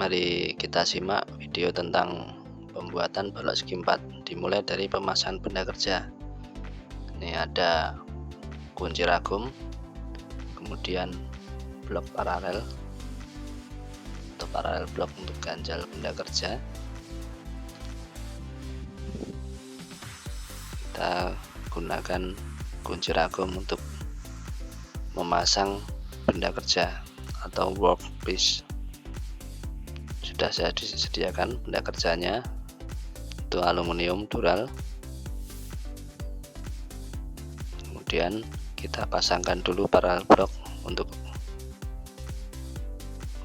Mari kita simak video tentang pembuatan balok segi 4, dimulai dari pemasangan benda kerja. Ini ada kunci ragum, kemudian blok paralel atau paralel blok untuk ganjal benda kerja. Kita gunakan kunci ragum untuk memasang benda kerja atau workpiece. Sudah saya disediakan benda kerjanya, itu aluminium dural. Kemudian kita pasangkan dulu paralel blok untuk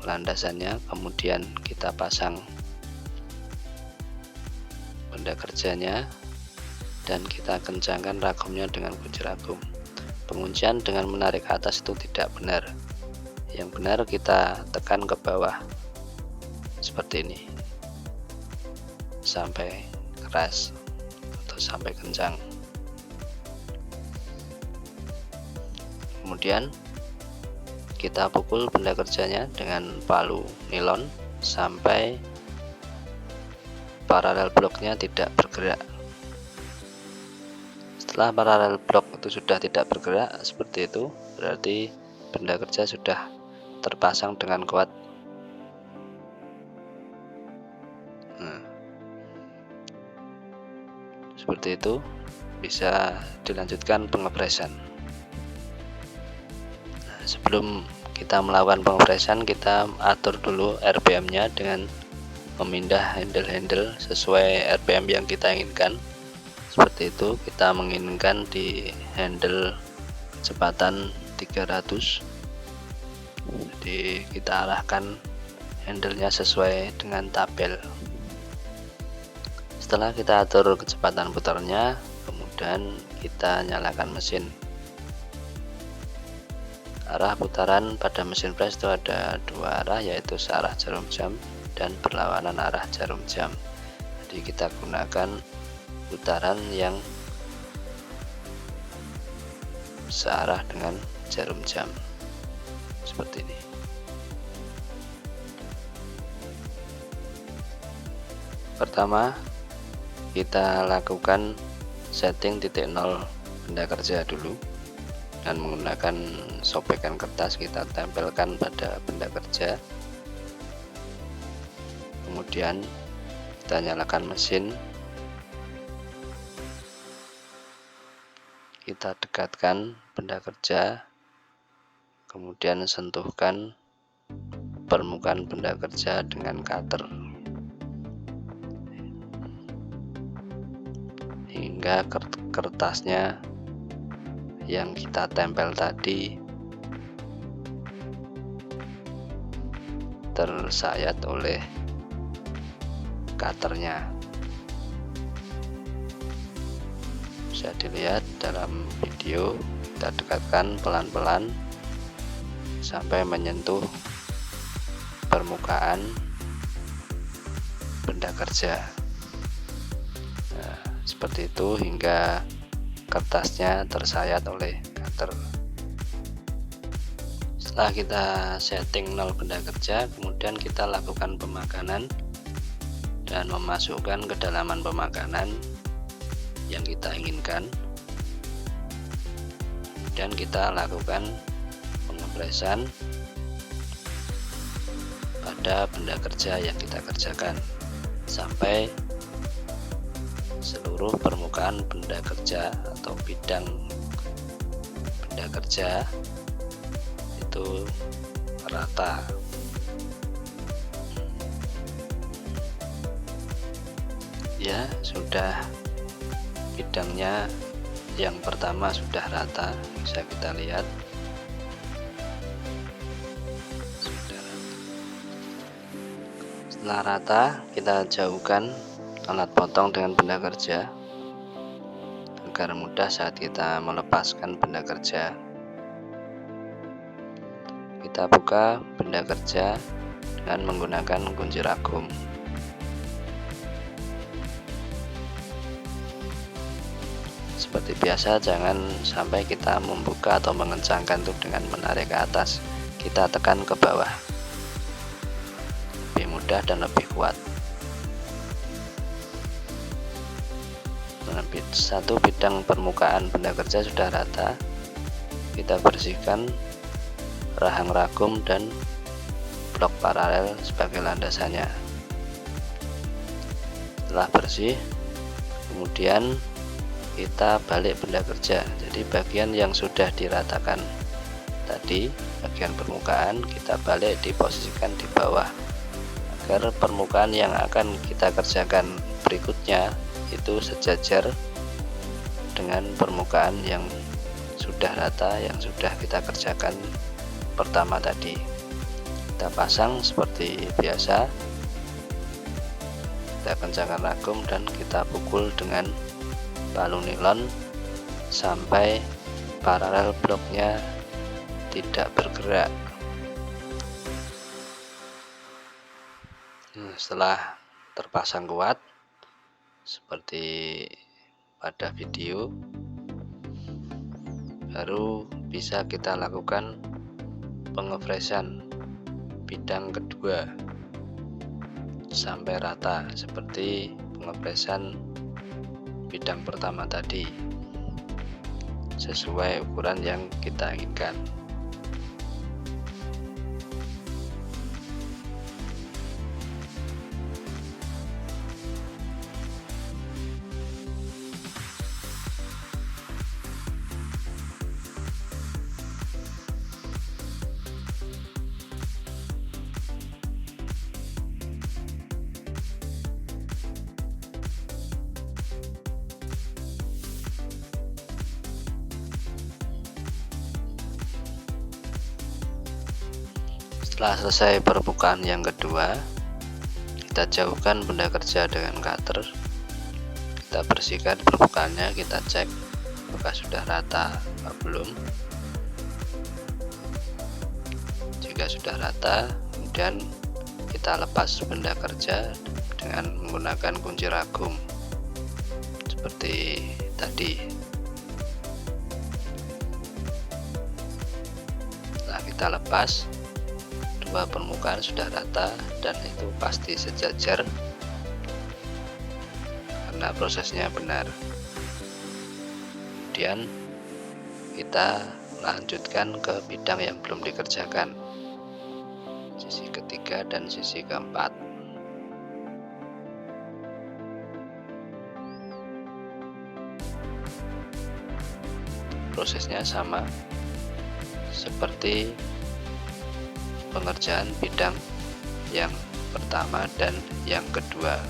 landasannya, kemudian kita pasang benda kerjanya dan kita kencangkan ragumnya dengan kunci ragum. Penguncian dengan menarik ke atas itu tidak benar. Yang benar kita tekan ke bawah seperti ini sampai keras atau sampai kencang. Kemudian kita pukul benda kerjanya dengan palu nilon sampai paralel bloknya tidak bergerak. Setelah paralel blok itu sudah tidak bergerak seperti itu, berarti benda kerja sudah terpasang dengan kuat. Seperti itu, bisa dilanjutkan pengepresan. Sebelum kita melakukan pengepresan, kita atur dulu RPM-nya dengan memindah handle-handle sesuai RPM yang kita inginkan. Seperti itu, kita menginginkan di handle kecepatan 300. Jadi kita arahkan handle-nya sesuai dengan tabel. Setelah kita atur kecepatan putarnya, kemudian kita nyalakan mesin. Arah putaran pada mesin pres itu ada dua arah, yaitu searah jarum jam dan berlawanan arah jarum jam. Jadi kita gunakan putaran yang searah dengan jarum jam seperti ini. Pertama, kita lakukan setting titik 0 benda kerja dulu dan menggunakan sobekan kertas kita tempelkan pada benda kerja. Kemudian kita nyalakan mesin, kita dekatkan benda kerja, kemudian sentuhkan permukaan benda kerja dengan cutter hingga kertasnya yang kita tempel tadi tersayat oleh cutternya. Bisa dilihat dalam video, kita dekatkan pelan-pelan sampai menyentuh permukaan benda kerja. Seperti itu hingga kertasnya tersayat oleh cutter. Setelah kita setting 0 benda kerja, kemudian kita lakukan pemakanan dan memasukkan kedalaman pemakanan yang kita inginkan, dan kita lakukan pengepresan pada benda kerja yang kita kerjakan sampai seluruh permukaan benda kerja atau bidang benda kerja itu rata. Ya, sudah bidangnya yang pertama sudah rata, bisa kita lihat. Setelah rata, kita jauhkan alat potong dengan benda kerja agar mudah saat kita melepaskan benda kerja. Kita buka benda kerja dengan menggunakan kunci ragum. Seperti biasa, jangan sampai kita membuka atau mengencangkan itu dengan menarik ke atas, kita tekan ke bawah. Lebih mudah mudah dan lebih kuat. Nah, satu bidang permukaan benda kerja sudah rata, kita bersihkan rahang ragum dan blok paralel sebagai landasannya. Setelah bersih, kemudian kita balik benda kerja. Jadi bagian yang sudah diratakan tadi, bagian permukaan, kita balik diposisikan di bawah agar permukaan yang akan kita kerjakan berikutnya itu sejajar dengan permukaan yang sudah rata, yang sudah kita kerjakan pertama tadi. Kita pasang seperti biasa, kita kencangkan ragum dan kita pukul dengan palu nilon sampai paralel bloknya tidak bergerak. Setelah terpasang kuat seperti pada video, baru bisa kita lakukan pengefresan bidang kedua sampai rata seperti pengefresan bidang pertama tadi, sesuai ukuran yang kita inginkan. Setelah selesai permukaan yang kedua, kita jauhkan benda kerja dengan cutter. Kita bersihkan permukaannya, kita cek apakah sudah rata atau belum. Jika sudah rata, kemudian kita lepas benda kerja dengan menggunakan kunci ragum seperti tadi. Setelah kita lepas, dua permukaan sudah rata dan itu pasti sejajar karena prosesnya benar. Kemudian kita lanjutkan ke bidang yang belum dikerjakan, sisi ketiga dan sisi keempat. Prosesnya sama seperti pengerjaan bidang yang pertama dan yang kedua.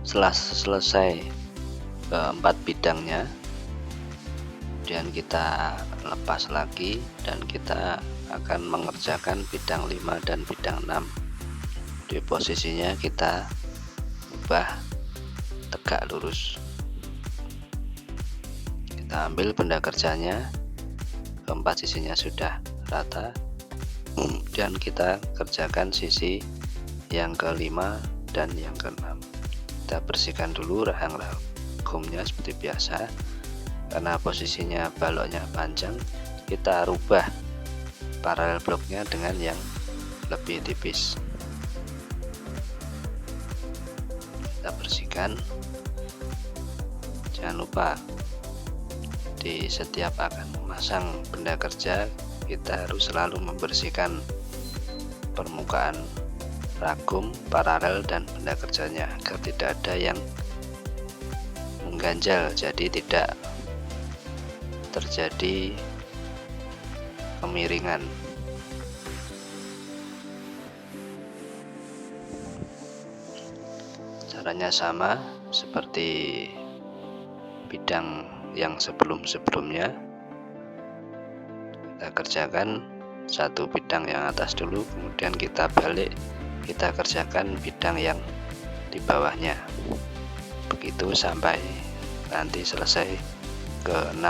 Setelah selesai keempat bidangnya, kemudian kita lepas lagi dan kita akan mengerjakan bidang 5 dan bidang 6. Di posisinya kita ubah tegak lurus. Kita ambil benda kerjanya, keempat sisinya sudah rata, Kemudian kita kerjakan sisi yang kelima dan yang keenam. Kita bersihkan dulu rahang-rahangnya seperti biasa. Karena posisinya baloknya panjang, kita rubah paralel bloknya dengan yang lebih tipis. Kita bersihkan. Jangan lupa di setiap akan memasang benda kerja, kita harus selalu membersihkan permukaan ragum, paralel, dan benda kerjanya agar tidak ada yang mengganjal, jadi tidak terjadi kemiringan. Caranya sama seperti bidang yang sebelum-sebelumnya. Kita kerjakan satu bidang yang atas dulu, kemudian kita balik, kita kerjakan bidang yang di bawahnya. Begitu sampai nanti selesai ke 6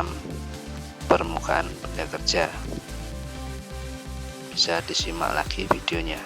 permukaan benda kerja. Bisa disimak lagi videonya.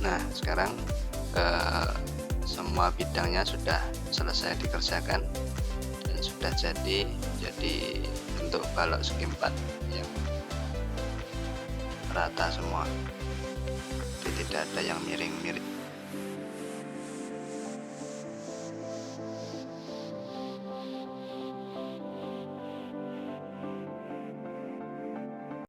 Nah, sekarang semua bidangnya sudah selesai dikerjakan dan sudah jadi bentuk balok segi 4 yang rata semua, jadi tidak ada yang miring-miring.